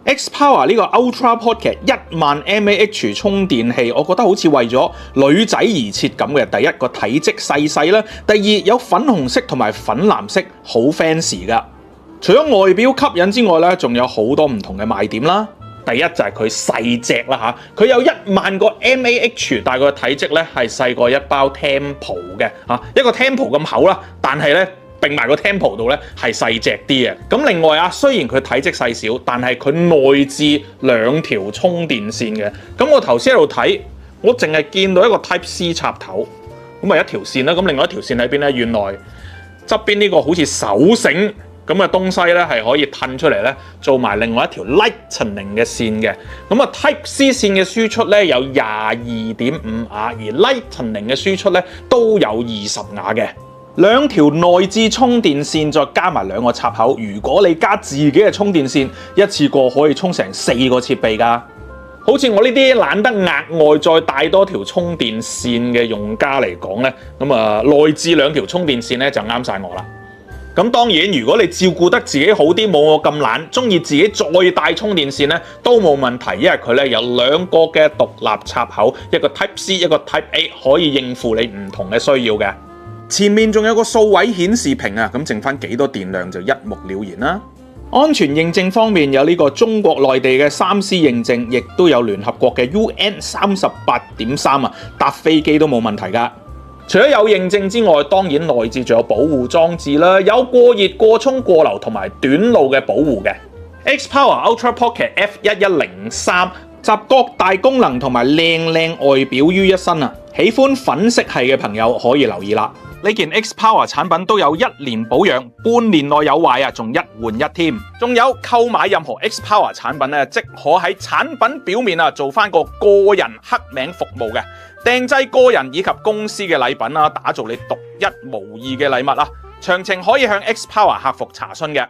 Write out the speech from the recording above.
X Power 呢個 Ultra Pocket 10000 mAh 充電器，我覺得好似為咗女仔而設咁嘅。第一個體積細啦，第二有粉紅色同埋粉藍色，好 fancy 噶。除咗外表吸引之外咧，仲有好多唔同嘅賣點啦。第一就係佢細隻啦嚇，佢有10000個 mAh， 但係佢嘅體積咧係細過一包 Tempo 嘅嚇，一個 Tempo 咁厚啦，但係咧，並埋個 Tempo 度咧係細隻啲嘅。咁另外啊，雖然佢體積細小，但係佢內置2條充電線嘅。咁我頭先喺度睇，我淨係見到一個 Type C 插頭，咁啊一條線啦。咁另外一條線喺邊咧？原來側邊呢個好似手繩咁嘅東西咧，係可以褪出嚟咧，做埋另外一條 Lightning 嘅線嘅。咁啊 Type C 線嘅輸出咧有22.5瓦，而 Lightning 嘅輸出咧都有20瓦嘅。2條內置充電線再加埋2個插口，如果你加自己嘅充電線，一次過可以充成4個設備㗎。好似我呢啲懶得額外再帶多條充電線嘅用家嚟講咧，咁啊內置2條充電線咧就啱晒我啦。咁當然，如果你照顧得自己好啲，冇我咁懶，中意自己再帶充電線咧，都冇問題，因為佢咧有2個嘅獨立插口，一個 Type C， 一個 Type A， 可以應付你唔同嘅需要嘅。前面仲有個數位顯示屏啊，咁剩翻幾多電量就一目了然啦。安全認證方面有呢個中國內地嘅3C 認證，亦都有聯合國嘅 UN 38.3啊，搭飛機都冇問題㗎。除咗有認證之外，當然內置仲有保護裝置啦，有過熱、過充、過流同埋短路嘅保護嘅。X Power Ultra Pocket F1103 集各大功能同埋靚外表於一身啊！喜歡粉色系嘅朋友可以留意啦。呢件 X Power 產品都有1年保養，半年內有壞啊，仲1換1添。仲有購買任何 X Power 產品咧，即可喺產品表面啊做翻個個人刻名服務嘅，訂製個人以及公司嘅禮品啊，打造你獨一無二嘅禮物啊。詳情可以向 X Power 客服查詢嘅。